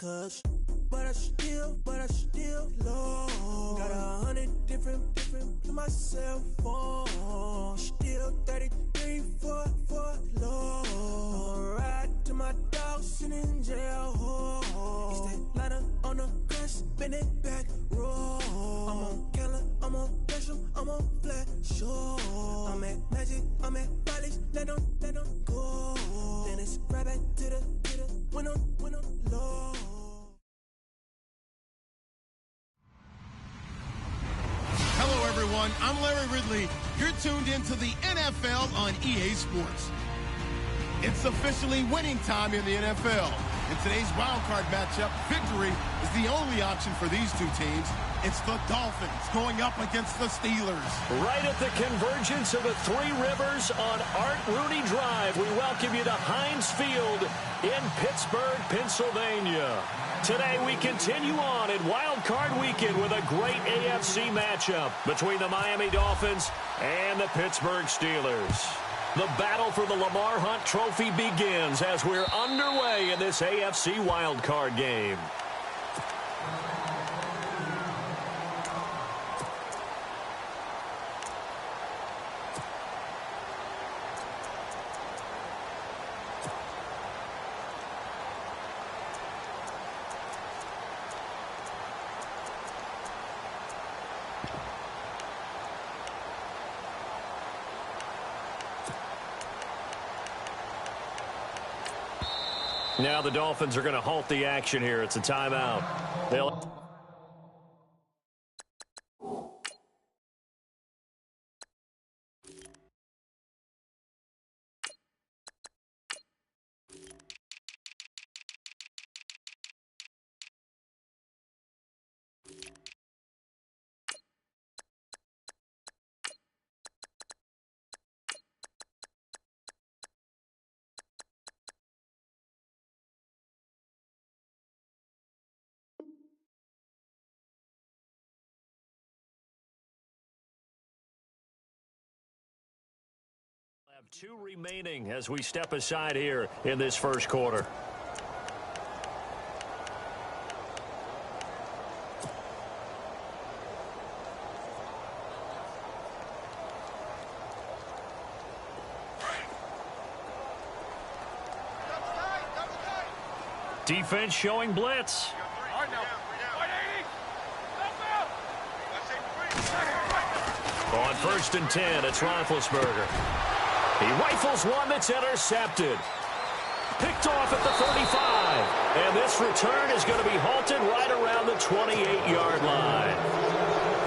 cause but I still low. Got 100 different to my cell phone. Still 33 for low. I'ma ride to my dog sitting in jail. It's that lighter on the grass, bend it back, roll. I'm on Keller, I'm on Bishop, I'm on Flat Shore. I'm at Magic, I'm at Bally's, let them go. Then it's right back to the when I'm low. Hello, everyone. I'm Larry Ridley. You're tuned into the NFL on EA Sports. It's officially winning time in the NFL. In today's wildcard matchup, victory is the only option for these two teams. It's the Dolphins going up against the Steelers. Right at the convergence of the Three Rivers on Art Rooney Drive, we welcome you to Heinz Field in Pittsburgh, Pennsylvania. Today we continue on in Wild Card Weekend with a great AFC matchup between the Miami Dolphins and the Pittsburgh Steelers. The battle for the Lamar Hunt Trophy begins as we're underway in this AFC Wild Card game. Now the Dolphins are going to halt the action here. It's a timeout. Have two remaining as we step aside here in this first quarter. Defense showing blitz. On 1st and 10, it's Roethlisberger. He rifles one that's intercepted. Picked off at the 35. And this return is going to be halted right around the 28-yard line.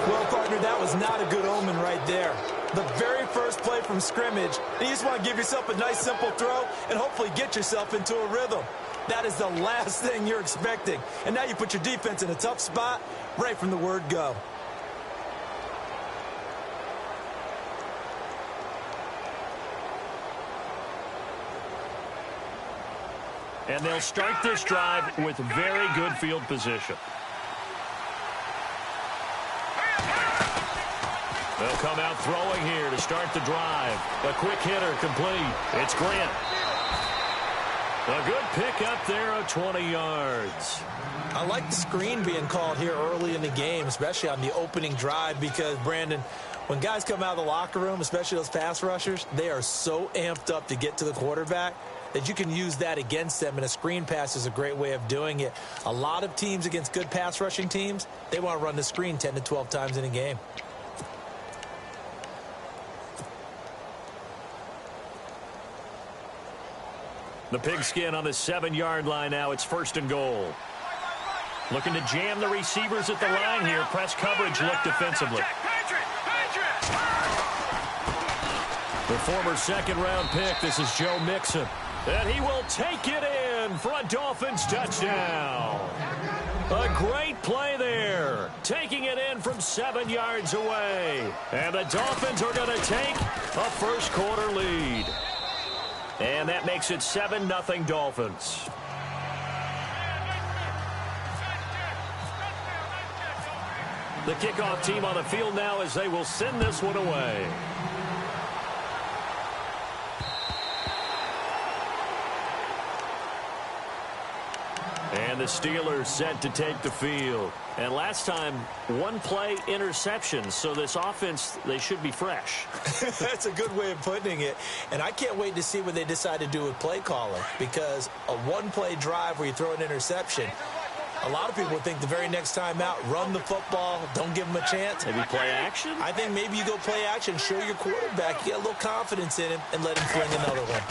Well, partner, that was not a good omen right there. The very first play from scrimmage, you just want to give yourself a nice, simple throw and hopefully get yourself into a rhythm. That is the last thing you're expecting. And now you put your defense in a tough spot right from the word go. And they'll start this drive with very good field position. They'll come out throwing here to start the drive. A quick hitter complete. It's Grant. A good pick up there of 20 yards. I like the screen being called here early in the game, especially on the opening drive, because, Brandon, when guys come out of the locker room, especially those pass rushers, they are so amped up to get to the quarterback that you can use that against them, and a screen pass is a great way of doing it. A lot of teams against good pass rushing teams, they want to run the screen 10 to 12 times in a game. The pigskin on the 7-yard line now. It's 1st and goal. Looking to jam the receivers at the line here. Press coverage look defensively. The former 2nd-round pick, this is Joe Mixon. And he will take it in for a Dolphins touchdown. A great play there. Taking it in from 7 yards away. And the Dolphins are going to take a first-quarter lead. And that makes it 7-0 Dolphins. The kickoff team on the field now as they will send this one away. And the Steelers set to take the field. And last time, one play interception. So this offense, they should be fresh. That's a good way of putting it. And I can't wait to see what they decide to do with play calling. Because a one-play drive where you throw an interception, a lot of people think the very next time out, run the football, don't give them a chance. Maybe play action? I think maybe you go play action, show your quarterback, you get a little confidence in him, and let him fling another one.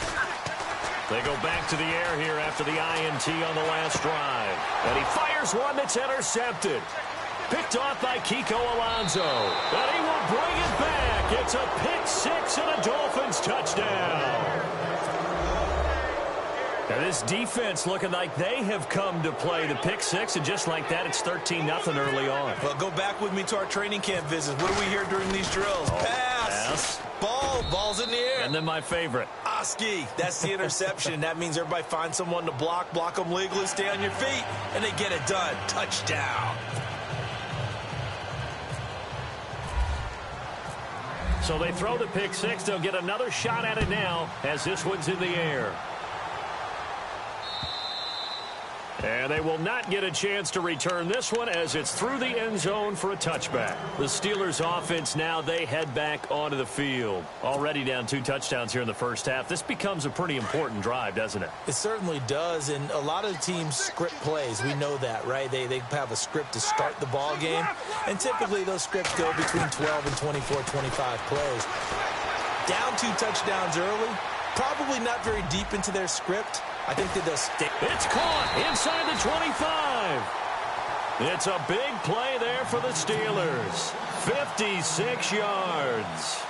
They go back to the air here after the INT on the last drive. And he fires one that's intercepted. Picked off by Kiko Alonso. And he will bring it back. It's a pick six and a Dolphins touchdown. Now this defense looking like they have come to play the pick six, and just like that, it's 13-0 early on. Well, go back with me to our training camp visits. What do we hear during these drills? Pass. Ball's in the air. And then my favorite. Oski, that's the interception. That means everybody finds someone to block them legally, stay on your feet, and they get it done. Touchdown. So they throw the pick six. They'll get another shot at it now as this one's in the air. And they will not get a chance to return this one as it's through the end zone for a touchback. The Steelers offense now, they head back onto the field. Already down 2 touchdowns here in the first half. This becomes a pretty important drive, doesn't it? It certainly does, and a lot of teams script plays. We know that, right? They have a script to start the ball game, and typically those scripts go between 12 and 24, 25 plays. Down 2 touchdowns early, probably not very deep into their script. I think that they'll stick. It's caught inside the 25. It's a big play there for the Steelers. 56 yards.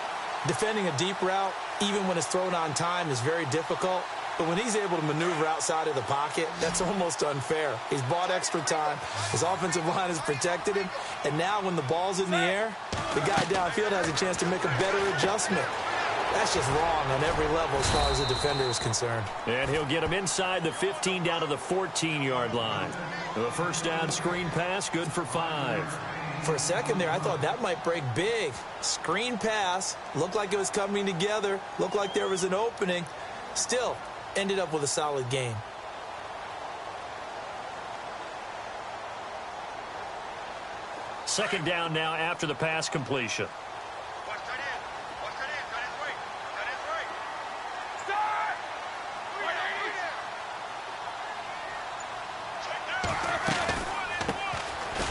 Defending a deep route, even when it's thrown on time, is very difficult. But when he's able to maneuver outside of the pocket, that's almost unfair. He's bought extra time. His offensive line has protected him. And now when the ball's in the air, the guy downfield has a chance to make a better adjustment. That's just wrong on every level as far as the defender is concerned. And he'll get him inside the 15 down to the 14-yard line. The first down screen pass, good for 5. For a second there, I thought that might break big. Screen pass, looked like it was coming together, looked like there was an opening. Still, ended up with a solid game. Second down now after the pass completion.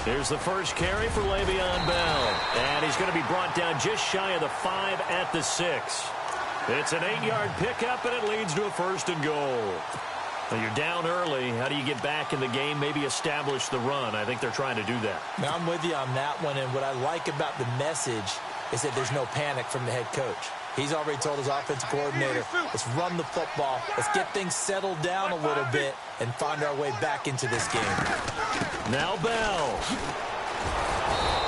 Here's the first carry for Le'Veon Bell. And he's going to be brought down just shy of the 5 at the 6. It's an 8-yard pickup, and it leads to a first and goal. Now you're down early. How do you get back in the game, maybe establish the run? I think they're trying to do that. Now, I'm with you on that one, and what I like about the message is that there's no panic from the head coach. He's already told his offensive coordinator, let's run the football, let's get things settled down a little bit and find our way back into this game. Now Bell.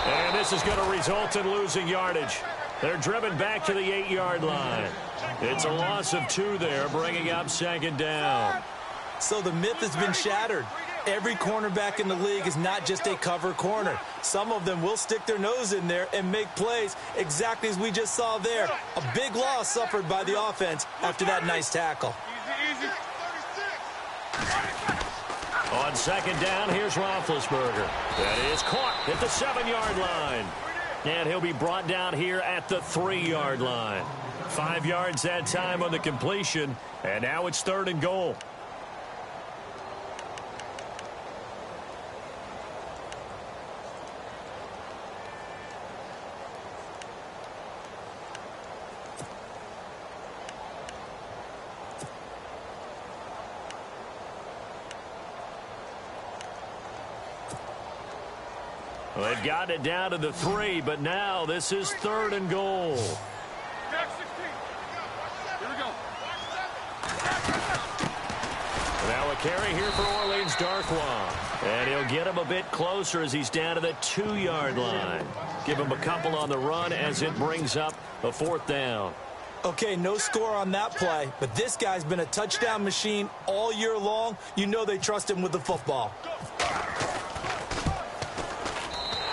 And this is going to result in losing yardage. They're driven back to the 8-yard line. It's a loss of 2 there, bringing up second down. So the myth has been shattered. Every cornerback in the league is not just a cover corner. Some of them will stick their nose in there and make plays exactly as we just saw there. A big loss suffered by the offense after that nice tackle. On second down, here's Roethlisberger. That is caught at the 7-yard line. And he'll be brought down here at the 3-yard line. 5 yards that time on the completion. And now it's 3rd and goal. Well, they've got it down to the 3, but now this is 3rd and goal. Now a carry here for Orleans Darkwa. And he'll get him a bit closer as he's down to the 2-yard line. Give him a couple on the run as it brings up a 4th down. Okay, no score on that play, but this guy's been a touchdown machine all year long. You know they trust him with the football.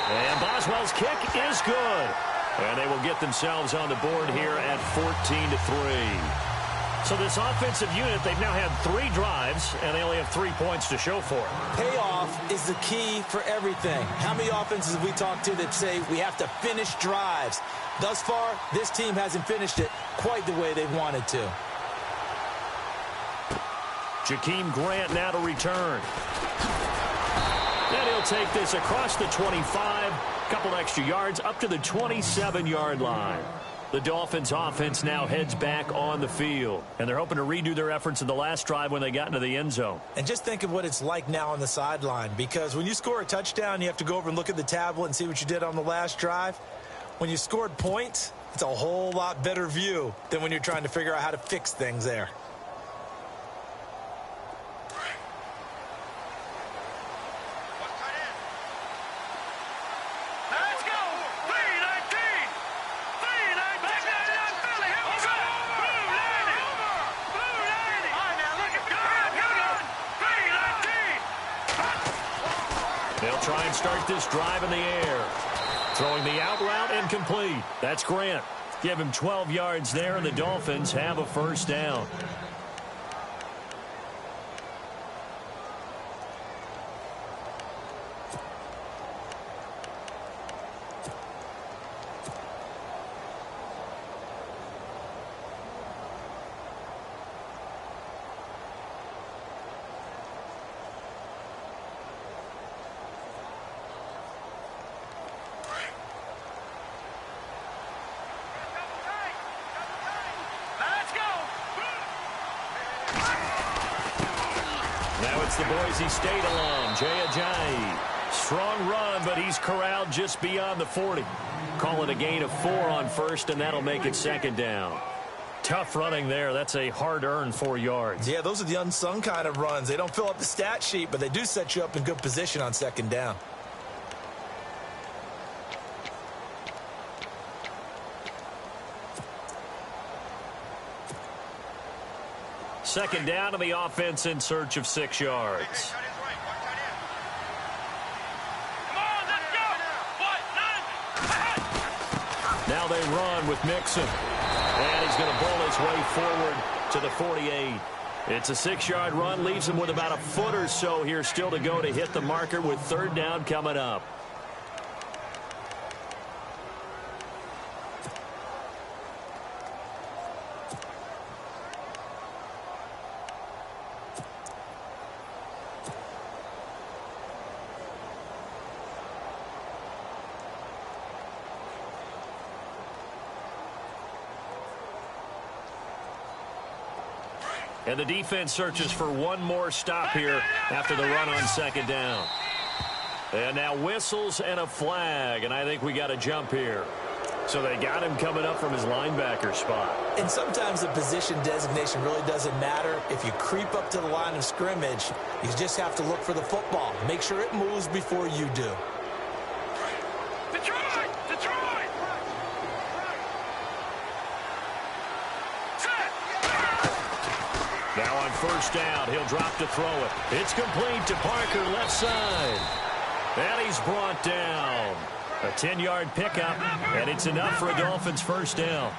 And Boswell's kick is good. And they will get themselves on the board here at 14-3. So this offensive unit, they've now had 3 drives, and they only have 3 points to show for it. Payoff is the key for everything. How many offenses have we talked to that say we have to finish drives? Thus far, this team hasn't finished it quite the way they wanted to. Jakeem Grant now to return. And he'll take this across the 25, couple extra yards, up to the 27-yard line. The Dolphins offense now heads back on the field, and they're hoping to redo their efforts in the last drive when they got into the end zone. And just think of what it's like now on the sideline, because when you score a touchdown, you have to go over and look at the tablet and see what you did on the last drive. When you scored points, it's a whole lot better view than when you're trying to figure out how to fix things there. They'll try and start this drive in the air. Throwing the out route incomplete. That's Grant. Give him 12 yards there, and the Dolphins have a first down. Now it's the Boise State alum, Jay Ajayi. Strong run, but he's corralled just beyond the 40. Call it a gain of 4 on first, and that'll make it second down. Tough running there. That's a hard-earned 4 yards. Yeah, those are the unsung kind of runs. They don't fill up the stat sheet, but they do set you up in good position on second down. Second down, and the offense in search of 6 yards. Now they run with Mixon. And he's going to bowl his way forward to the 48. It's a 6-yard run, leaves him with about a foot or so here still to go to hit the marker with third down coming up. And the defense searches for one more stop here after the run on second down. And now whistles and a flag, and I think we got a jump here. So they got him coming up from his linebacker spot. And sometimes the position designation really doesn't matter. If you creep up to the line of scrimmage, you just have to look for the football. Make sure it moves before you do. Now on first down, he'll drop to throw it. It's complete to Parker, left side. And he's brought down. A 10-yard pickup, and it's enough for a Dolphins first down.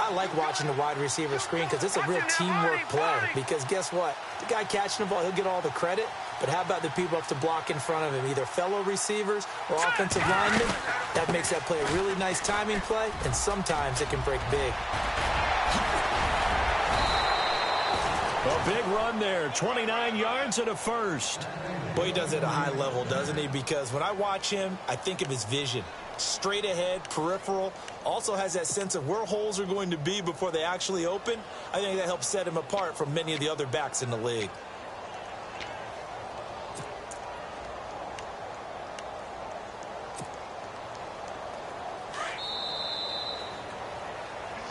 I like watching the wide receiver screen because it's a real teamwork play. Because guess what? The guy catching the ball, he'll get all the credit. But how about the people up to block in front of him, either fellow receivers or offensive linemen? That makes that play a really nice timing play, and sometimes it can break big. A big run there, 29 yards and a first. Boy, he does it at a high level, doesn't he? Because when I watch him, I think of his vision. Straight ahead, peripheral, also has that sense of where holes are going to be before they actually open. I think that helps set him apart from many of the other backs in the league.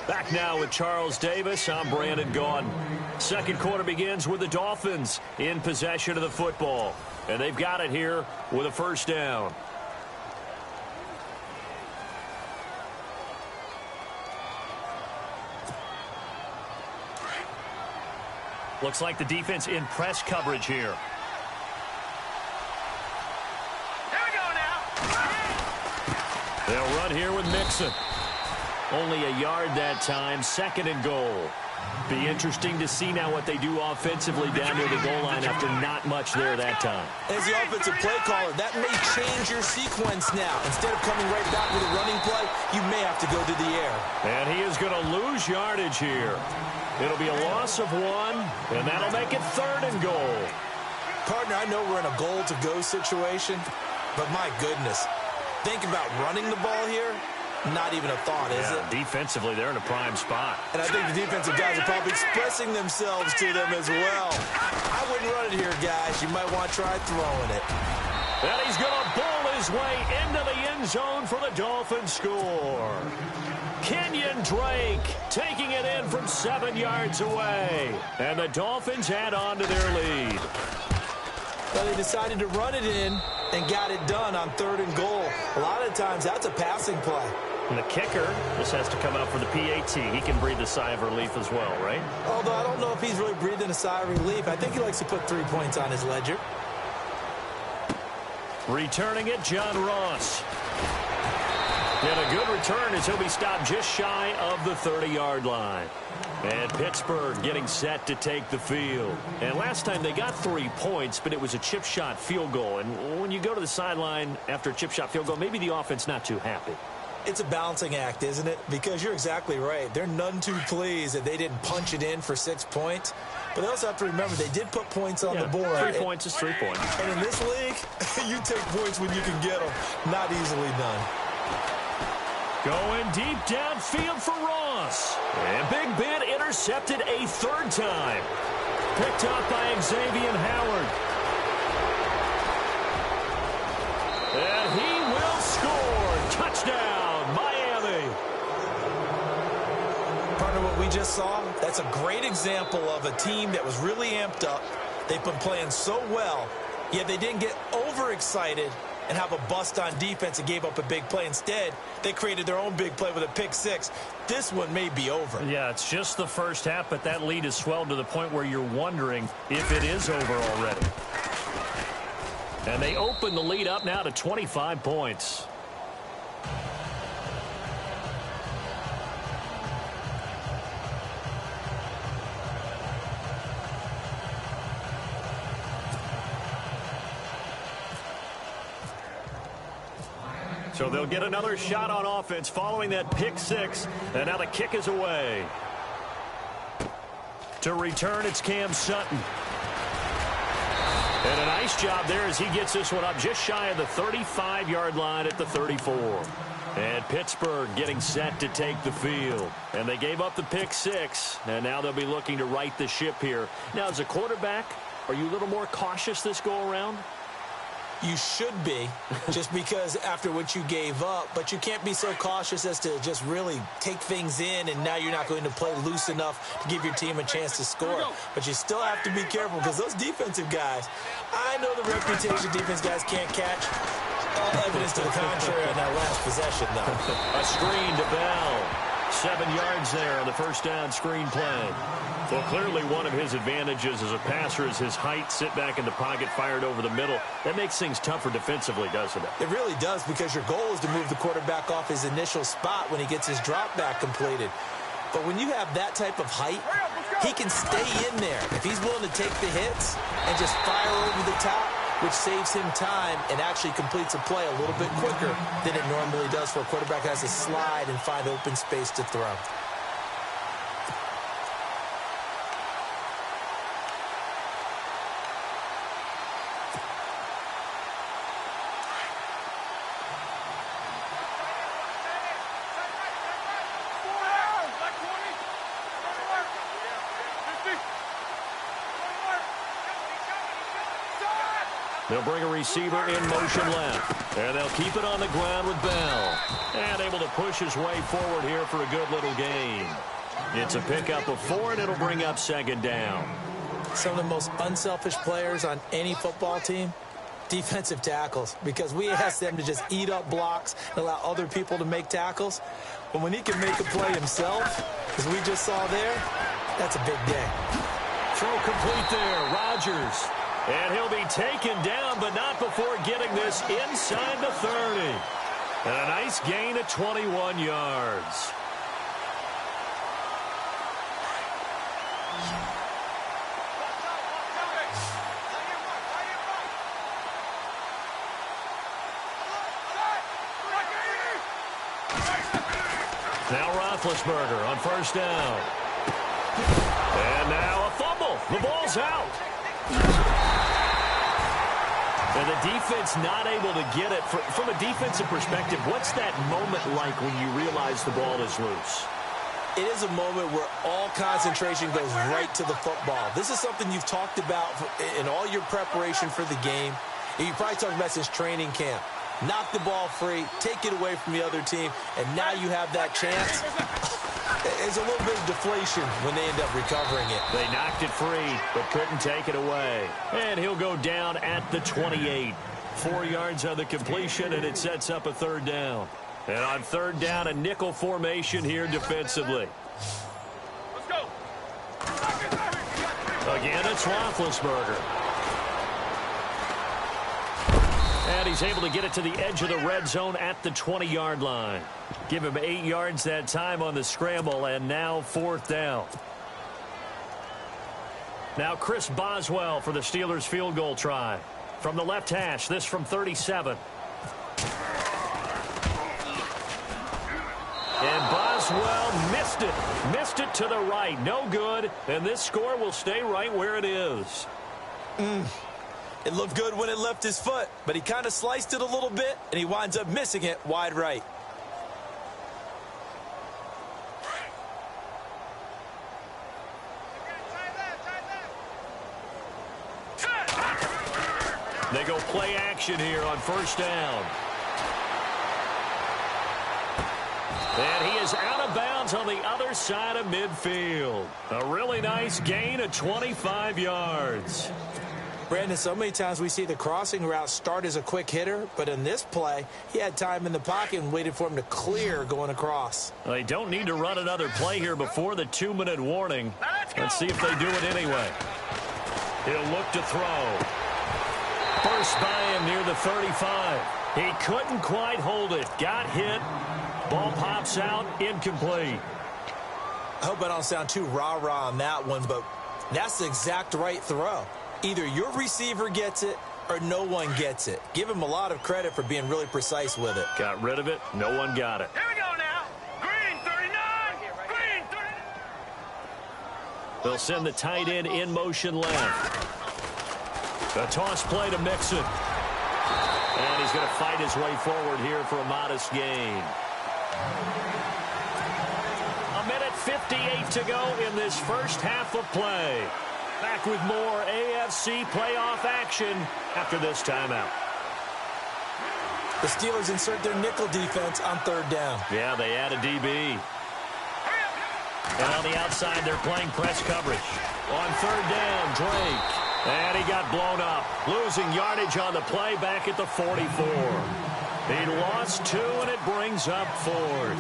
Back now with Charles Davis. I'm Brandon Gaudin. Second quarter begins with the Dolphins in possession of the football. And they've got it here with a first down. Looks like the defense in press coverage here. Here we go now. They'll run here with Mixon. Only a yard that time, second and goal. Be interesting to see now what they do offensively down near the goal line after not much there that time. As the offensive play caller, that may change your sequence now. Instead of coming right back with a running play, you may have to go to the air. And he is going to lose yardage here. It'll be a loss of 1, and that'll make it 3rd and goal. Partner, I know we're in a goal-to-go situation, but my goodness, think about running the ball here. Not even a thought, is it? Defensively, they're in a prime spot. And I think the defensive guys are probably expressing themselves to them as well. I wouldn't run it here, guys. You might want to try throwing it. And he's going to bowl his way into the end zone for the Dolphins score. Kenyon Drake taking it in from 7 yards away. And the Dolphins add on to their lead. Well, they decided to run it in and got it done on 3rd and goal. A lot of times, that's a passing play. And the kicker, this has to come out for the PAT. He can breathe a sigh of relief as well, right? Although I don't know if he's really breathing a sigh of relief. I think he likes to put 3 points on his ledger. Returning it, John Ross. And a good return as he'll be stopped just shy of the 30-yard line. And Pittsburgh getting set to take the field. And last time they got 3 points, but it was a chip shot field goal. And when you go to the sideline after a chip shot field goal, maybe the offense not too happy. It's a balancing act, isn't it? Because you're exactly right. They're none too pleased that they didn't punch it in for 6 points. But they also have to remember they did put points on the board. 3 points is 3 points. And in this league, you take points when you can get them. Not easily done. Going deep downfield for Ross. And Big Ben intercepted a 3rd time. Picked up by Xavier Howard. And he will score. Touchdown, Miami. Partner, what we just saw, that's a great example of a team that was really amped up. They've been playing so well, yet they didn't get overexcited and have a bust on defense and gave up a big play. Instead, they created their own big play with a pick 6. This one may be over. Yeah, it's just the first half, but that lead has swelled to the point where you're wondering if it is over already. And they open the lead up now to 25 points. So they'll get another shot on offense following that pick 6. And now the kick is away. To return, it's Cam Sutton. And a nice job there as he gets this one up just shy of the 35-yard line at the 34. And Pittsburgh getting set to take the field. And they gave up the pick 6. And now they'll be looking to right the ship here. Now, as a quarterback, are you a little more cautious this go-around? You should be, just because after what you gave up, but you can't be so cautious as to just really take things in, and now you're not going to play loose enough to give your team a chance to score. But you still have to be careful, because those defensive guys, I know the reputation defense guys can't catch. All evidence to the contrary on that last possession, though. A screen to Bell. 7 yards there on the first down screen play. Well, clearly one of his advantages as a passer is his height, sit back in the pocket, fired over the middle. That makes things tougher defensively, doesn't it? It really does, because your goal is to move the quarterback off his initial spot when he gets his drop back completed. But when you have that type of height, he can stay in there. If he's willing to take the hits and just fire over the top, which saves him time and actually completes a play a little bit quicker than it normally does for a quarterback that has to slide and find open space to throw. They'll bring a receiver in motion left. And they'll keep it on the ground with Bell. And able to push his way forward here for a good little gain. It's a pickup of 4, and it'll bring up 2nd down. Some of the most unselfish players on any football team, defensive tackles, because we ask them to just eat up blocks and allow other people to make tackles. But when he can make a play himself, as we just saw there, that's a big day. Throw complete there. Rodgers. And he'll be taken down, but not before getting this inside the 30. And a nice gain of 21 yards. Now Roethlisberger on first down. And now a fumble. The ball's out. And the defense not able to get it. From a defensive perspective, what's that moment like when you realize the ball is loose? It is a moment where all concentration goes right to the football. This is something you've talked about in all your preparation for the game. And you probably talked about since training camp. Knock the ball free, take it away from the other team, and now you have that chance. There's a little bit of deflation when they end up recovering it. They knocked it free, but couldn't take it away. And he'll go down at the 28. 4 yards on the completion, and it sets up a third down. And on third down, a nickel formation here defensively. Let's go. Again, it's Roethlisberger. And he's able to get it to the edge of the red zone at the 20-yard line. Give him 8 yards that time on the scramble, and now fourth down. Now Chris Boswell for the Steelers field goal try. From the left hash, this from 37. And Boswell missed it. Missed it to the right. No good. And this score will stay right where it is. It looked good when it left his foot, but he kind of sliced it a little bit, and he winds up missing it wide right. They go play action here on first down. And he is out of bounds on the other side of midfield. A really nice gain of 25 yards. Brandon, so many times we see the crossing route start as a quick hitter, but in this play, he had time in the pocket and waited for him to clear going across. They don't need to run another play here before the 2-minute warning. Let's see if they do it anyway. He'll look to throw. First by him near the 35. He couldn't quite hold it. Got hit. Ball pops out. Incomplete. I hope I don't sound too rah-rah on that one, but that's the exact right throw. Either your receiver gets it or no one gets it. Give him a lot of credit for being really precise with it. Got rid of it. No one got it. Here we go now. Green 39. Green 39. They'll send the tight end in motion left. A toss play to Mixon. And he's going to fight his way forward here for a modest gain. 1:58 to go in this first half of play. Back with more AFC playoff action after this timeout. The Steelers insert their nickel defense on third down. Yeah, they add a DB. And on the outside, they're playing press coverage. On third down, Drake. And he got blown up. Losing yardage on the play back at the 44. He lost 2, and it brings up fourth.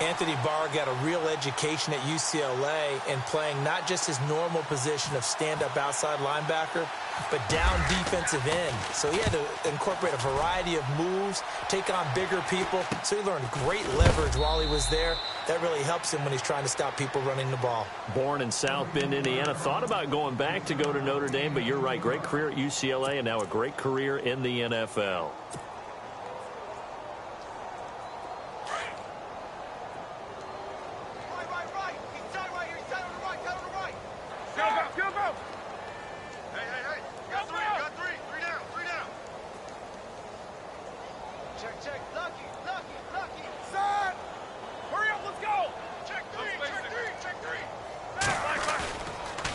Anthony Barr got a real education at UCLA in playing not just his normal position of stand-up outside linebacker, but down defensive end. So he had to incorporate a variety of moves, take on bigger people. So he learned great leverage while he was there. That really helps him when he's trying to stop people running the ball. Born in South Bend, Indiana. Thought about going back to go to Notre Dame, but you're right. Great career at UCLA and now a great career in the NFL.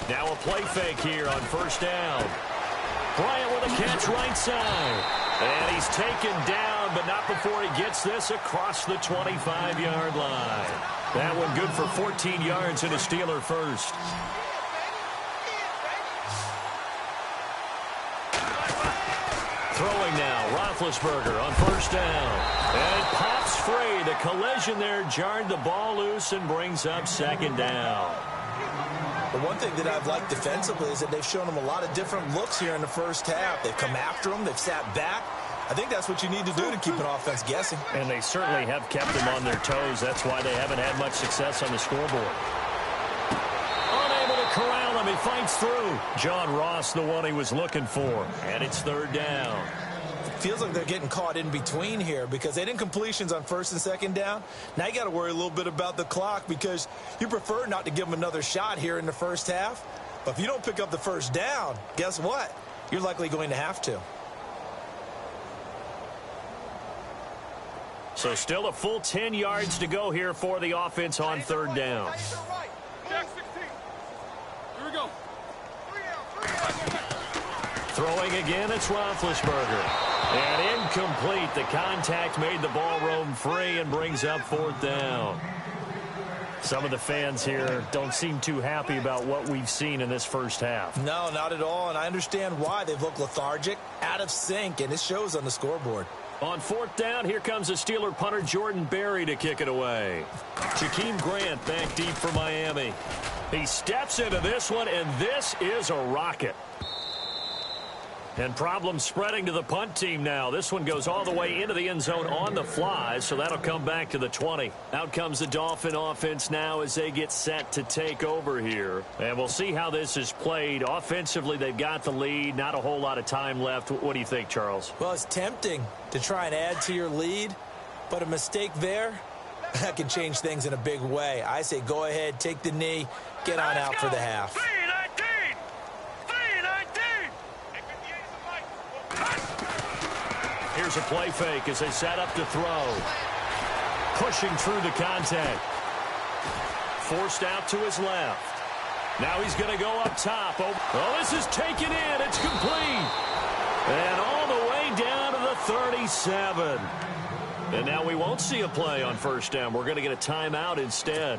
Now a play fake here on first down. Bryant with a catch right side. And he's taken down, but not before he gets this across the 25-yard line. That one good for 14 yards and a Steeler first. Throwing now, Roethlisberger on first down. And it pops free. The collision there jarred the ball loose and brings up second down. The one thing that I've liked defensively is that they've shown him a lot of different looks here in the first half. They've come after him. They've sat back. I think that's what you need to do to keep an offense guessing. And they certainly have kept them on their toes. That's why they haven't had much success on the scoreboard. Unable to corral him. He fights through. John Ross, the one he was looking for. And it's third down. Feels like they're getting caught in between here because they didn't completions on first and second down. Now you got to worry a little bit about the clock because you prefer not to give them another shot here in the first half. But if you don't pick up the first down, guess what? You're likely going to have to. So still a full 10 yards to go here for the offense on third down. Jack 16. Here we go. Throwing again, it's Roethlisberger. And incomplete. The contact made the ball roam free and brings up fourth down. Some of the fans here don't seem too happy about what we've seen in this first half. No, not at all, and I understand why. They've looked lethargic, out of sync, and it shows on the scoreboard. On fourth down, here comes the Steeler punter Jordan Berry to kick it away. Jakeem Grant back deep for Miami. He steps into this one, and this is a rocket. And problems spreading to the punt team now. This one goes all the way into the end zone on the fly, so that'll come back to the 20. Out comes the Dolphin offense now as they get set to take over here. And we'll see how this is played. Offensively, they've got the lead. Not a whole lot of time left. What do you think, Charles? Well, it's tempting to try and add to your lead, but a mistake there, that can change things in a big way. I say go ahead, take the knee, get on out for the half. Here's a play fake as they set up to throw. Pushing through the contact. Forced out to his left. Now he's going to go up top. Oh, this is taken in. It's complete. And all the way down to the 37. And now we won't see a play on first down. We're going to get a timeout instead,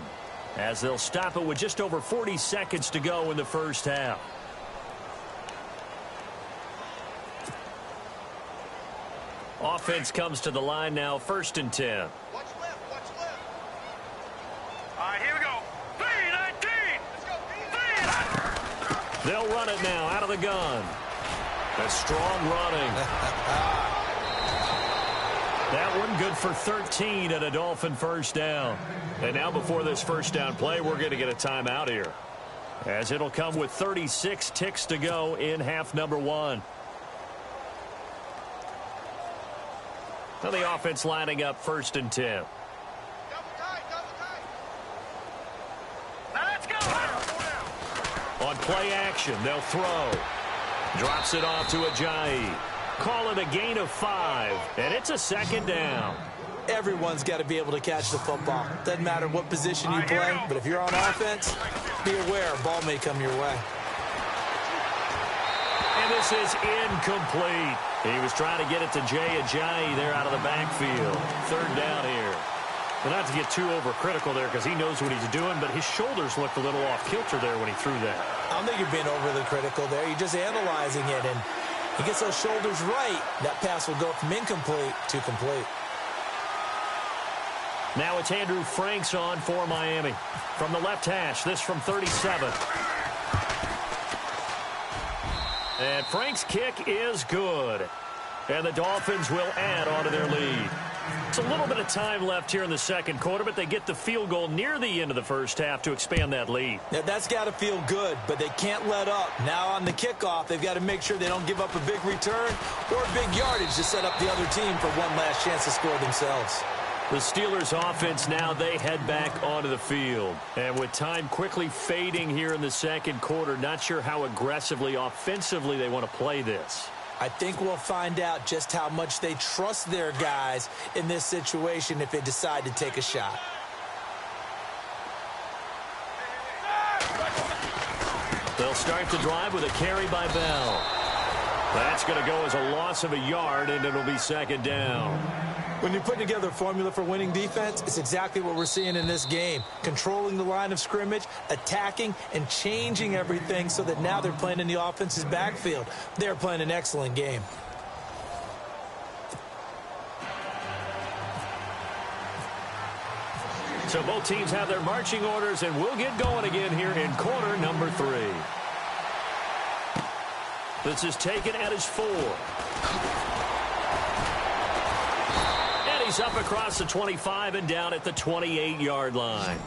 as they'll stop it with just over 40 seconds to go in the first half. Offense comes to the line now, 1st and 10. Watch left. All right, here we go. 3-19. Let's go. They'll run it now out of the gun. That's strong running. That one good for 13 at a Dolphin first down. And now before this first down play, we're going to get a timeout here, as it'll come with 36 ticks to go in half number 1. Now the offense lining up 1st and 10. Double tight. Now let's go. On play action, they'll throw. Drops it off to Ajayi. Call it a gain of 5, and it's a 2nd down. Everyone's got to be able to catch the football. Doesn't matter what position you play, but if you're on offense, be aware, ball may come your way. And this is incomplete. He was trying to get it to Jay Ajayi there out of the backfield. 3rd down here. But not to get too overcritical there because he knows what he's doing, but his shoulders looked a little off kilter there when he threw that. I don't think you're being overly critical there. You're just analyzing it, and he gets those shoulders right. That pass will go from incomplete to complete. Now it's Andrew Franks on for Miami. From the left hash, this from 37. And Frank's kick is good. And the Dolphins will add on to their lead. It's a little bit of time left here in the second quarter, but they get the field goal near the end of the first half to expand that lead. Now, that's got to feel good, but they can't let up. Now on the kickoff, they've got to make sure they don't give up a big return or big yardage to set up the other team for one last chance to score themselves. The Steelers offense now, they head back onto the field. And with time quickly fading here in the second quarter, not sure how aggressively, offensively they want to play this. I think we'll find out just how much they trust their guys in this situation if they decide to take a shot. They'll start the drive with a carry by Bell. That's going to go as a loss of a yard, and it'll be 2nd down. When you're putting together a formula for winning defense, it's exactly what we're seeing in this game. Controlling the line of scrimmage, attacking, and changing everything so that now they're playing in the offense's backfield. They're playing an excellent game. So both teams have their marching orders, and we'll get going again here in quarter number 3. This is taken at his 4. He's up across the 25 and down at the 28-yard line.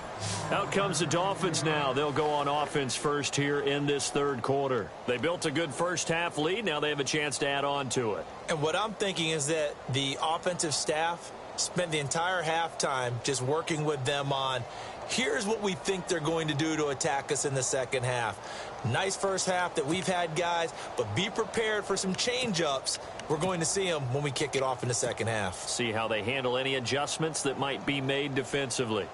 Out comes the Dolphins now. They'll go on offense first here in this third quarter. They built a good first-half lead. Now they have a chance to add on to it. And what I'm thinking is that the offensive staff spent the entire halftime just working with them on, here's what we think they're going to do to attack us in the second half. Nice first half that we've had, guys, but be prepared for some change-ups. We're going to see them when we kick it off in the second half. See how they handle any adjustments that might be made defensively.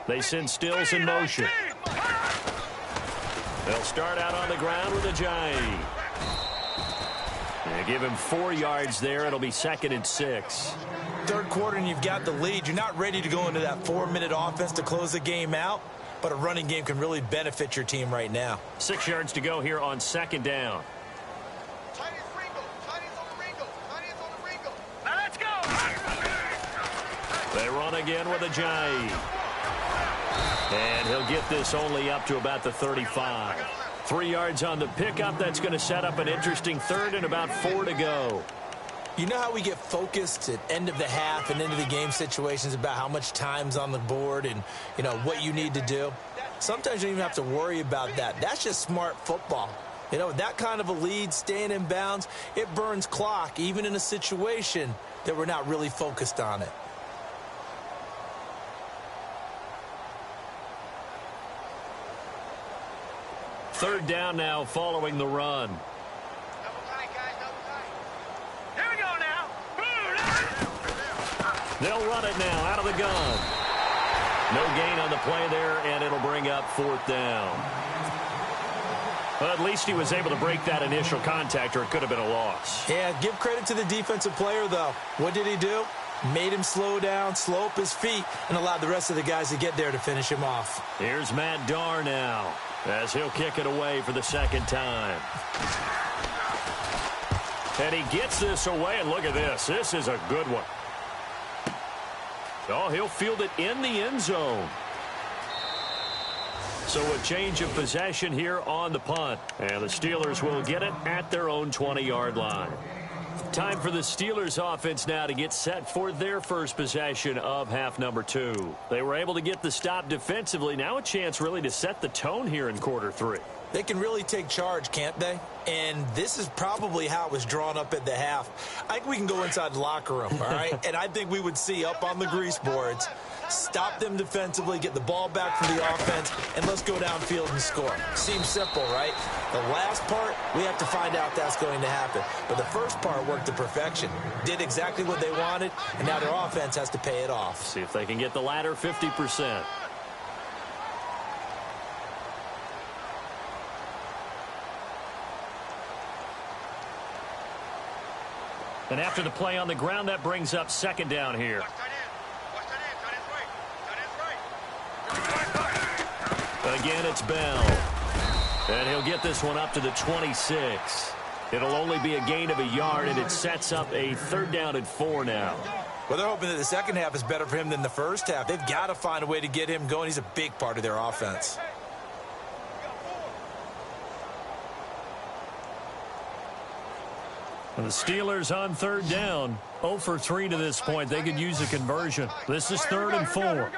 They send Stills in motion. They'll start out on the ground with Ajayi. They give him 4 yards there. It'll be 2nd and 6. Third quarter and you've got the lead. You're not ready to go into that 4-minute offense to close the game out, but a running game can really benefit your team right now. 6 yards to go here on 2nd down. Now let's go. They run again with Ajayi. And he'll get this only up to about the 35. 3 yards on the pickup. That's going to set up an interesting third and about 4 to go. You know how we get focused at end of the half and into the game situations about how much time's on the board and, you know, what you need to do? Sometimes you don't even have to worry about that. That's just smart football. You know, with that kind of a lead, staying in bounds, it burns clock, even in a situation that we're not really focused on it. Third down now following the run. Here we go now. They'll run it now out of the gun. No gain on the play there, and it'll bring up 4th down. Well, at least he was able to break that initial contact, or it could have been a loss. Yeah, give credit to the defensive player, though. What did he do? Made him slow down, slow up his feet, and allowed the rest of the guys to get there to finish him off. Here's Matt Darr now, as he'll kick it away for the 2nd time. And he gets this away, and look at this. This is a good one. Oh, he'll field it in the end zone. So a change of possession here on the punt. And the Steelers will get it at their own 20-yard line. Time for the Steelers offense now to get set for their first possession of half number 2. They were able to get the stop defensively. Now a chance really to set the tone here in quarter 3. They can really take charge, can't they? And this is probably how it was drawn up at the half. I think we can go inside the locker room, all right? And I think we would see up on the grease boards, stop them defensively, get the ball back from the offense, and let's go downfield and score. Seems simple, right? The last part, we have to find out if that's going to happen. But the first part worked to perfection. Did exactly what they wanted, and now their offense has to pay it off. See if they can get the latter 50%. And after the play on the ground, that brings up 2nd down here. Again, it's Bell. And he'll get this one up to the 26. It'll only be a gain of a yard, and it sets up a 3rd down and 4 now. Well, they're hoping that the second half is better for him than the first half. They've got to find a way to get him going. He's a big part of their offense. And the Steelers on 3rd down. 0 for 3 to this point. They could use a conversion. This is 3rd and 4.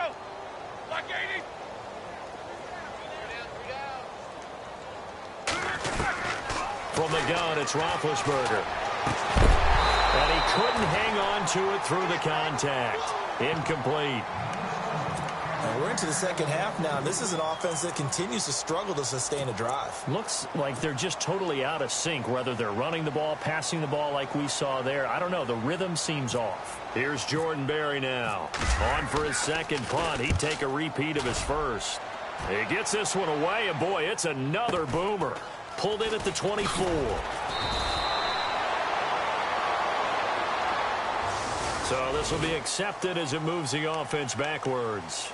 From the gun, it's Roethlisberger. And he couldn't hang on to it through the contact. Incomplete. We're into the second half now. This is an offense that continues to struggle to sustain a drive. Looks like they're just totally out of sync, whether they're running the ball, passing the ball like we saw there. I don't know. The rhythm seems off. Here's Jordan Berry now. On for his 2nd punt. He'd take a repeat of his first. He gets this one away, and boy, it's another boomer. Pulled in at the 24. So this will be accepted as it moves the offense backwards.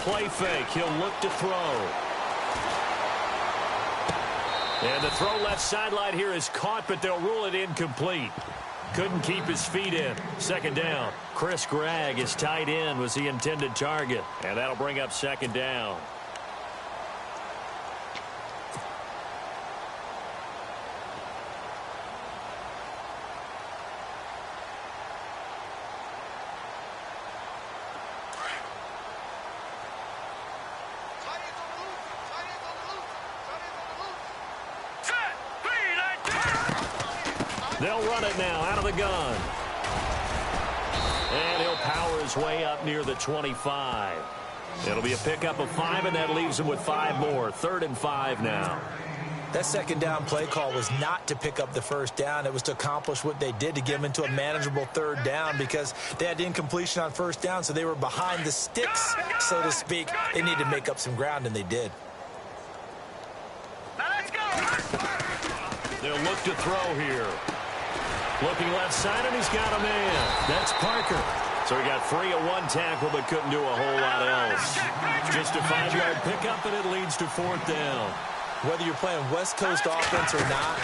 play fake. He'll look to throw. And the throw left sideline here is caught, but they'll rule it incomplete. Couldn't keep his feet in. Second down. Chris Gregg, his tight end, was the intended target. And that'll bring up second down. They'll run it now out of the gun. And he'll power his way up near the 25. It'll be a pickup of 5, and that leaves him with 5 more. 3rd and 5 now. That second down play call was not to pick up the first down. It was to accomplish what they did, to get them into a manageable 3rd down, because they had incompletion on first down, so they were behind the sticks, so to speak. They needed to make up some ground, and they did. Now let's go. They'll look to throw here. Looking left side, and he's got a man. That's Parker. So he got free of 1 tackle, but couldn't do a whole lot else. Just a 5-yard pickup, and it leads to 4th down. Whether you're playing West Coast offense or not,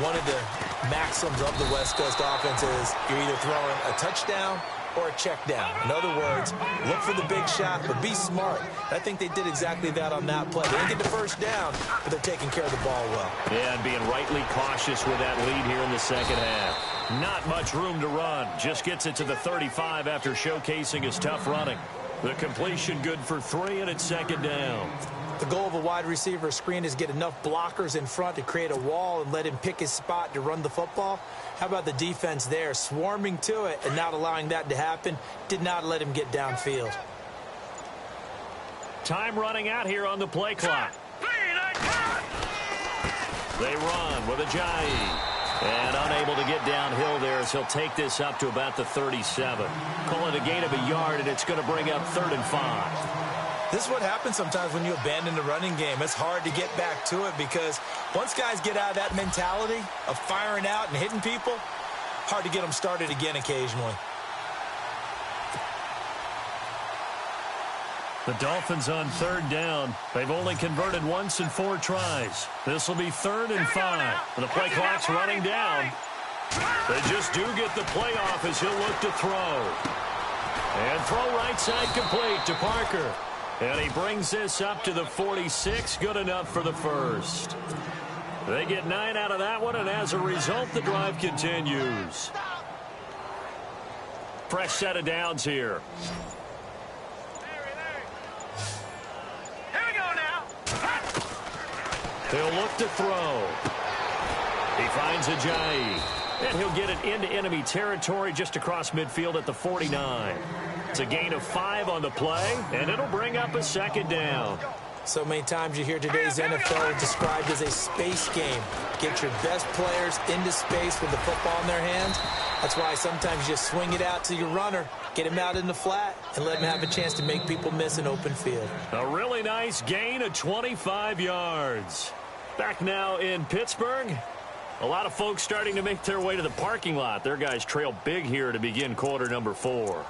one of the maxims of the West Coast offense is you're either throwing a touchdown or a check down. In other words, look for the big shot, but be smart. I think they did exactly that on that play. They didn't get the first down, but they're taking care of the ball well. Yeah, and being rightly cautious with that lead here in the second half. Not much room to run. Just gets it to the 35 after showcasing his tough running. The completion good for 3, and it's second down. The goal of a wide receiver screen is get enough blockers in front to create a wall and let him pick his spot to run the football. How about the defense there, swarming to it and not allowing that to happen? Did not let him get downfield. Time running out here on the play clock. They run with Ajayi. And unable to get downhill there as he'll take this up to about the 37. Call it a gain of a yard, and it's going to bring up 3rd and 5. This is what happens sometimes when you abandon the running game. It's hard to get back to it because once guys get out of that mentality of firing out and hitting people, hard to get them started again occasionally. The Dolphins on 3rd down. They've only converted once in 4 tries. This will be 3rd and 5. The play clock's running down. They just do get the play off as he'll look to throw. And throw right side complete to Parker. And he brings this up to the 46. Good enough for the first. They get 9 out of that one, and as a result, the drive continues. Fresh set of downs here. They'll look to throw. He finds Ajayi. And he'll get it into enemy territory just across midfield at the 49. It's a gain of 5 on the play, and it'll bring up a second down. So many times you hear today's NFL described as a space game. Get your best players into space with the football in their hands. That's why sometimes you just swing it out to your runner, get him out in the flat, and let him have a chance to make people miss an open field. A really nice gain of 25 yards. Back now in Pittsburgh. A lot of folks starting to make their way to the parking lot. Their guys trail big here to begin quarter number 4.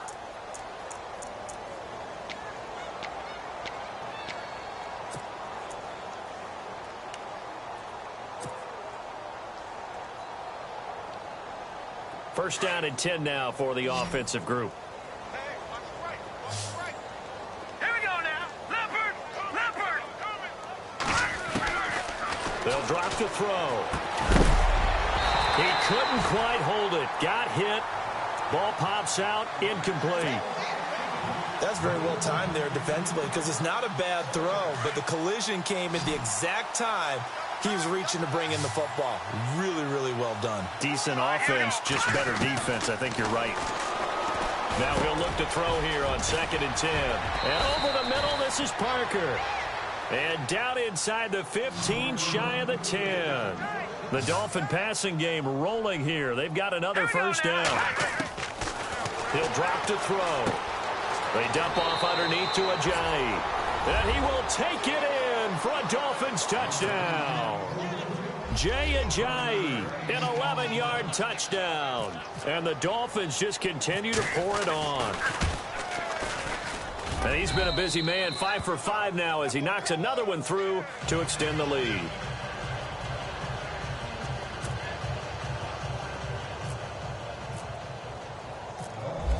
First down and 10 now for the offensive group. Here we go now. Leopard. They'll drop to throw. He couldn't quite hold it. Got hit. Ball pops out. Incomplete. That's very well timed there defensively because it's not a bad throw, but the collision came at the exact time he was reaching to bring in the football. Really, really well done. Decent offense, just better defense. I think you're right. Now he'll look to throw here on 2nd and 10. And over the middle, this is Parker. And down inside the 15, shy of the 10. The Dolphin passing game rolling here. They've got another first down. He'll drop to throw. They dump off underneath to Ajayi. And he will take it in for a Dolphins touchdown. Jay Ajayi, an 11-yard touchdown. And the Dolphins just continue to pour it on. And he's been a busy man, 5 for 5 now as he knocks another one through to extend the lead.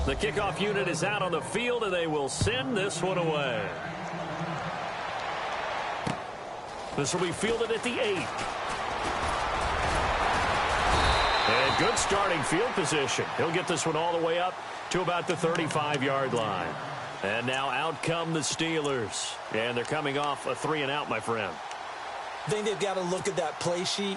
The kickoff unit is out on the field, and they will send this one away. This will be fielded at the 8. And good starting field position. He'll get this one all the way up to about the 35-yard line. And now out come the Steelers. And they're coming off a 3-and-out, my friend. I think they've got to look at that play sheet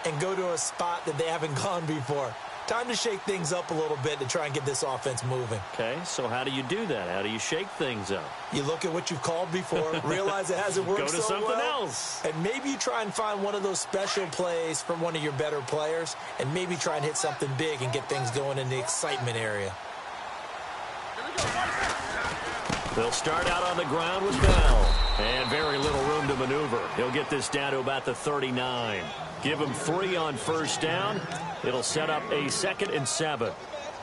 and go to a spot that they haven't gone before. Time to shake things up a little bit to try and get this offense moving. Okay, so how do you do that? How do you shake things up? You look at what you've called before, realize it hasn't worked so well. Go to something else. And maybe you try and find one of those special plays from one of your better players, and maybe try and hit something big and get things going in the excitement area. They'll start out on the ground with Bell. And very little room to maneuver. He'll get this down to about the 39. Give him 3 on first down. It'll set up a 2nd and 7.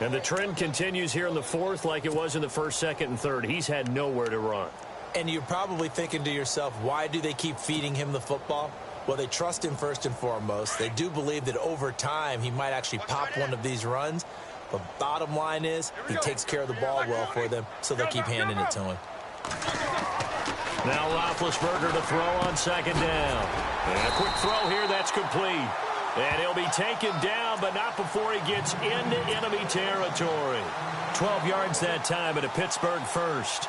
And the trend continues here in the 4th like it was in the 1st, 2nd, and 3rd. He's had nowhere to run. And you're probably thinking to yourself, why do they keep feeding him the football? Well, they trust him first and foremost. They do believe that over time he might actually pop one of these runs. But bottom line is he takes care of the ball well for them, so they'll keep handing it to him. Now Roethlisberger to throw on 2nd down. And a quick throw here, that's complete. And he'll be taken down, but not before he gets into enemy territory. 12 yards that time at a Pittsburgh first.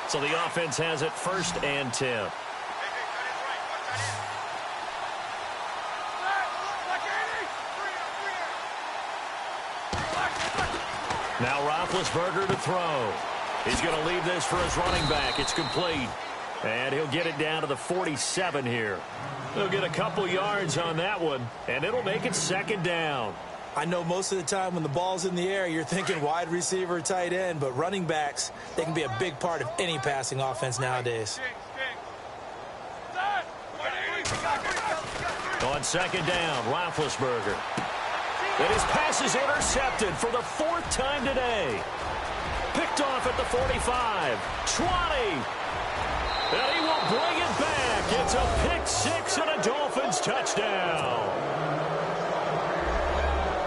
So the offense has it 1st and 10. Now Roethlisberger to throw. He's going to leave this for his running back. It's complete. And he'll get it down to the 47 here. He'll get a couple yards on that one, and it'll make it 2nd down. I know most of the time when the ball's in the air, you're thinking wide receiver, tight end, but running backs, they can be a big part of any passing offense nowadays. On 2nd down, Roethlisberger. And his pass is intercepted for the 4th time today. Picked off at the 45, 20. And he will bring it back. It's a pick 6 and a Dolphins touchdown.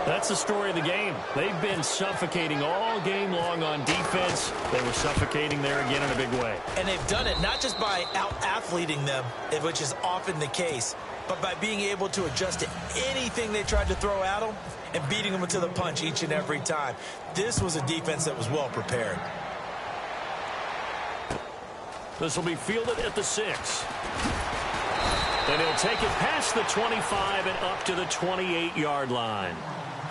That's the story of the game. They've been suffocating all game long on defense. They were suffocating there again in a big way. And they've done it not just by out-athleting them, which is often the case, but by being able to adjust to anything they tried to throw at them and beating them to the punch each and every time. This was a defense that was well prepared. This will be fielded at the 6. And he'll take it past the 25 and up to the 28-yard line.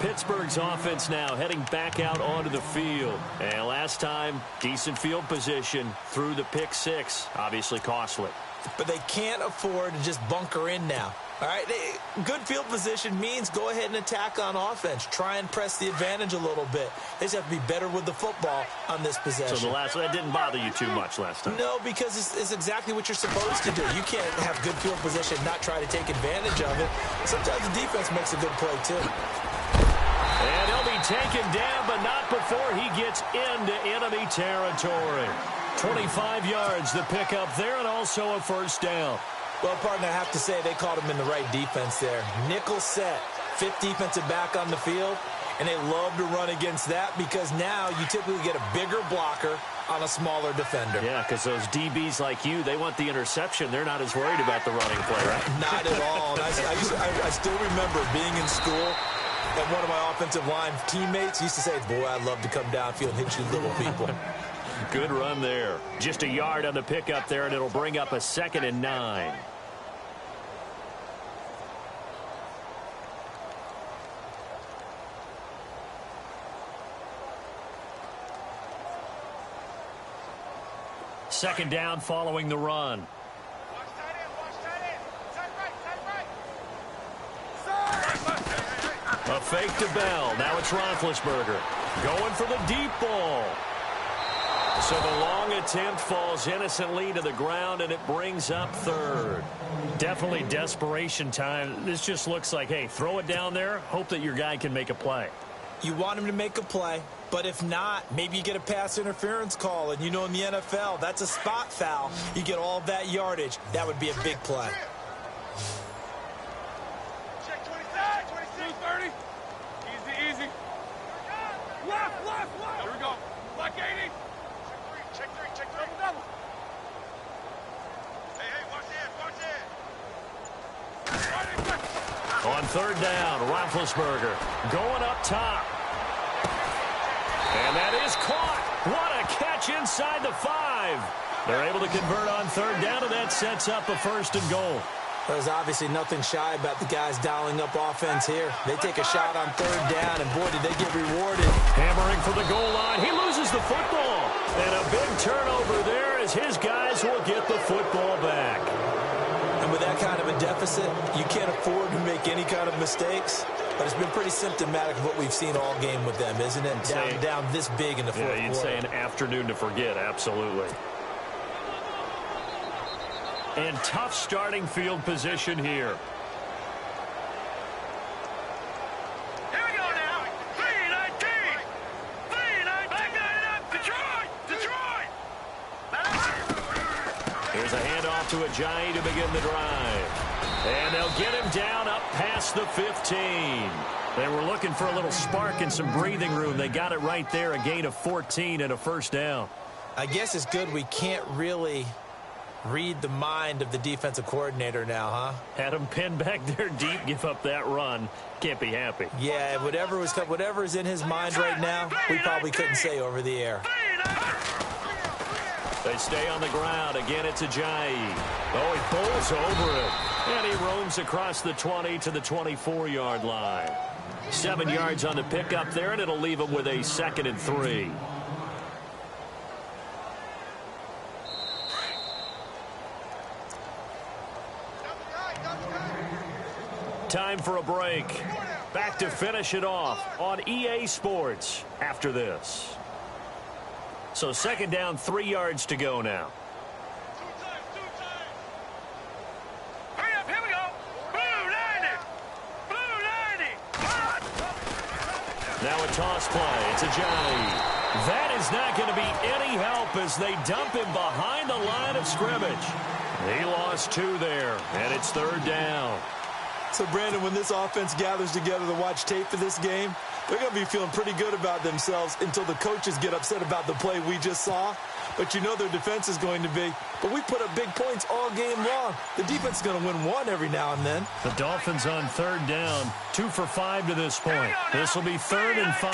Pittsburgh's offense now heading back out onto the field. And last time, decent field position through the pick 6. Obviously costly. But they can't afford to just bunker in now. All right, good field position means go ahead and attack on offense. Try and press the advantage a little bit. They just have to be better with the football on this possession. So that didn't bother you too much last time? No, because it's exactly what you're supposed to do. You can't have good field position, not try to take advantage of it. Sometimes the defense makes a good play, too. And he'll be taken down, but not before he gets into enemy territory. 25 yards the pickup there, and also a 1st down. Well, partner, I have to say they caught him in the right defense there. Nickel set, 5th defensive back on the field, and they love to run against that because now you typically get a bigger blocker on a smaller defender. Yeah, because those DBs like you, they want the interception. They're not as worried about the running play, right? Not at all. And I still remember being in school, and one of my offensive line teammates used to say, boy, I'd love to come downfield and hit you little people. Good run there. Just a yard on the pickup there, and it'll bring up a 2nd and 9. Second down following the run. A fake to Bell. Now it's Roethlisberger. Going for the deep ball. So the long attempt falls innocently to the ground, and it brings up third. Definitely desperation time. This just looks like, hey, throw it down there, hope that your guy can make a play. You want him to make a play, but if not, maybe you get a pass interference call, and you know in the NFL, that's a spot foul. You get all of that yardage. That would be a big play. Check 26, 26, 30. Easy. Left. Here we go. Black 80. Check three. Double. Hey, watch it. On third down, Roethlisberger going up top. And that is caught. What a catch inside the 5. They're able to convert on third down, and that sets up a 1st and goal. There's obviously nothing shy about the guys dialing up offense here. They take a shot on third down, and boy, did they get rewarded. Hammering for the goal line. He loses the football. And a big turnover there as his guys will get the football back. And with that kind of a deficit, you can't afford to make any kind of mistakes. But it's been pretty symptomatic of what we've seen all game with them, isn't it? Down this big in the fourth quarter. Yeah, you'd say an afternoon to forget, absolutely. And tough starting field position here. Here we go now. 3-19. Back up. Detroit. Here's a handoff to Ajayi to begin the drive. And they'll get him down up past the 15. They were looking for a little spark and some breathing room. They got it right there, a gain of 14 and a 1st down. I guess it's good we can't really read the mind of the defensive coordinator now, huh? Had him pinned back there deep, give up that run. Can't be happy. Yeah, whatever is in his mind right now, we probably couldn't say over the air. They stay on the ground. Again, it's Ajayi. Oh, he bowls over it. And he roams across the 20 to the 24-yard line. 7 yards on the pickup there, and it'll leave him with a 2nd and 3. Time for a break. Back to finish it off on EA Sports after this. So 2nd down, 3 yards to go now. Hurry up, here we go. Blue 90. Now a toss play. It's Ajayi. That is not going to be any help as they dump him behind the line of scrimmage. He lost 2 there, and it's 3rd down. So, Brandon, when this offense gathers together to watch tape for this game, they're going to be feeling pretty good about themselves until the coaches get upset about the play we just saw. But you know their defense is going to be. But we put up big points all game long. The defense is going to win one every now and then. The Dolphins on 3rd down, 2 for 5 to this point. This will be 3rd and 5.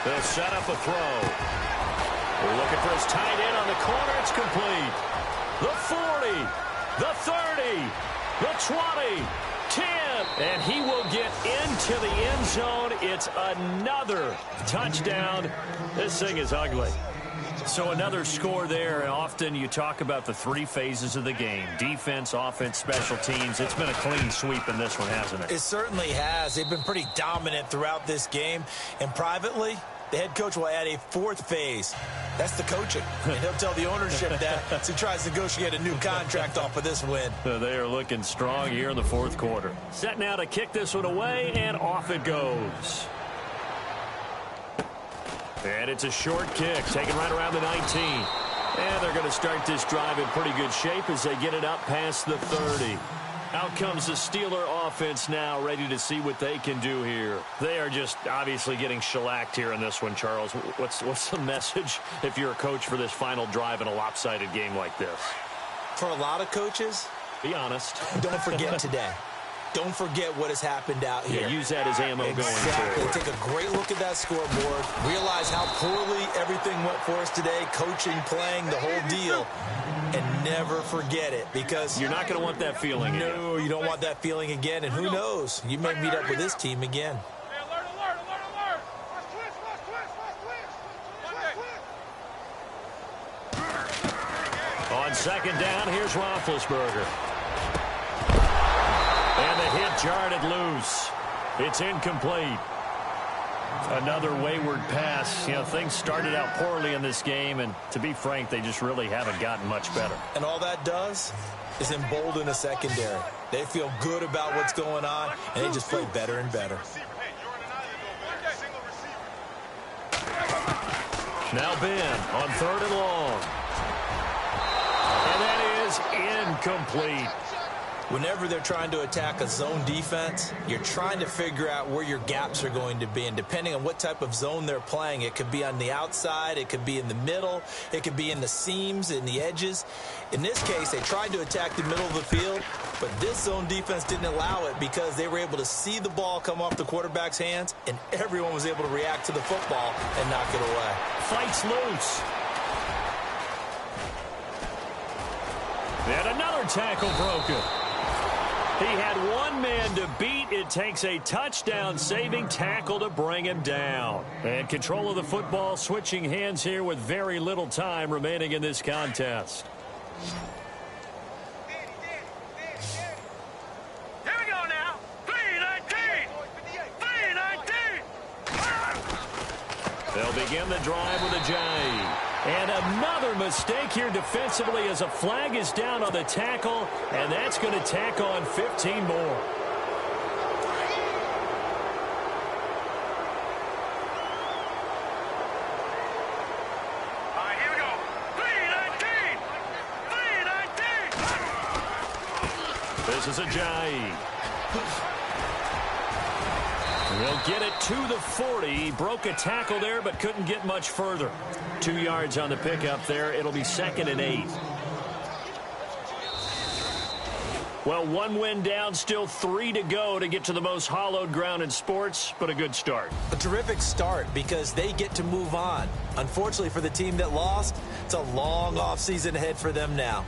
They'll set up a throw. We're looking for his tight end on the corner. It's complete. The 40. The 30, the 20, 10, and he will get into the end zone. It's another touchdown. This thing is ugly. So another score there, and often you talk about the 3 phases of the game. Defense, offense, special teams. It's been a clean sweep in this one, hasn't it? It certainly has. They've been pretty dominant throughout this game, and privately, the head coach will add a 4th phase. That's the coaching. And he'll tell the ownership that as he tries to negotiate a new contract off of this win. They are looking strong here in the 4th quarter. Set now to kick this one away, and off it goes. And it's a short kick, taken right around the 19. And they're going to start this drive in pretty good shape as they get it up past the 30. Out comes the Steeler offense now, ready to see what they can do here. They are just obviously getting shellacked here in this one, Charles. What's the message if you're a coach for this final drive in a lopsided game like this? For a lot of coaches, be honest. Don't forget today. Don't forget what has happened out here. Yeah, use that as ammo going forward. Take a great look at that scoreboard. Realize how poorly everything went for us today. Coaching, playing, the whole deal. And never forget it, because you're not going to want that feeling again. No, you don't want that feeling again. And who knows? You may meet up with this team again. Hey, alert. On 2nd down, here's Roethlisberger. And the hit jarred it loose. It's incomplete. Another wayward pass. You know, things started out poorly in this game, and to be frank, they just really haven't gotten much better. And all that does is embolden the secondary. They feel good about what's going on, and they just play better and better. Now Ben on 3rd and long. And that is incomplete. Whenever they're trying to attack a zone defense, you're trying to figure out where your gaps are going to be. And depending on what type of zone they're playing, it could be on the outside, it could be in the middle, it could be in the seams, in the edges. In this case, they tried to attack the middle of the field, but this zone defense didn't allow it because they were able to see the ball come off the quarterback's hands, and everyone was able to react to the football and knock it away. Fights loose. And another tackle broken. He had one man to beat. It takes a touchdown-saving tackle to bring him down. And control of the football switching hands here with very little time remaining in this contest. Here we go now. 3-19. 3-19. They'll begin the drive with a J. And another mistake here defensively as a flag is down on the tackle, and that's going to tack on 15 more. All right, here we go. 3-19. 3-19. This is a J. He'll get it to the 40. He broke a tackle there, but couldn't get much further. 2 yards on the pickup there. It'll be 2nd and 8. Well, one win down, still 3 to go to get to the most hallowed ground in sports, but a good start. A terrific start because they get to move on. Unfortunately for the team that lost, it's a long offseason ahead for them now.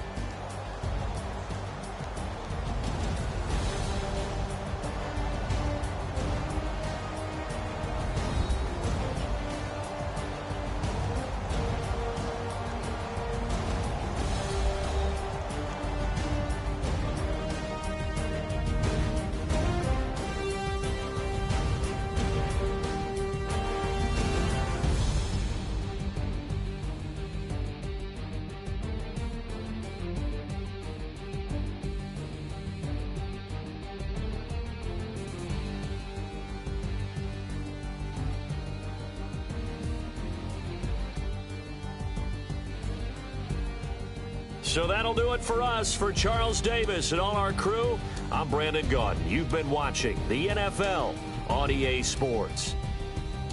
So that'll do it for us. For Charles Davis and all our crew, I'm Brandon Gaudin. You've been watching the NFL on EA Sports.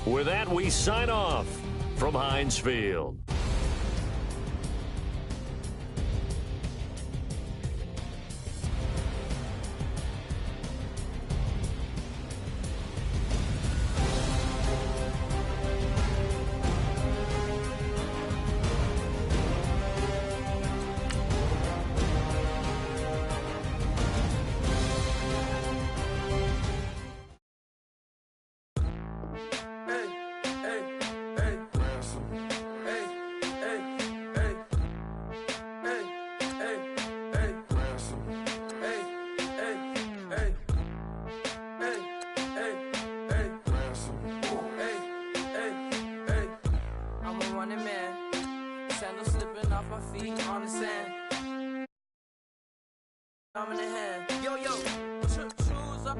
With that, we sign off from Heinz Field. Sandals slipping off my feet on the sand. I'm in the hand. Yo, choose up.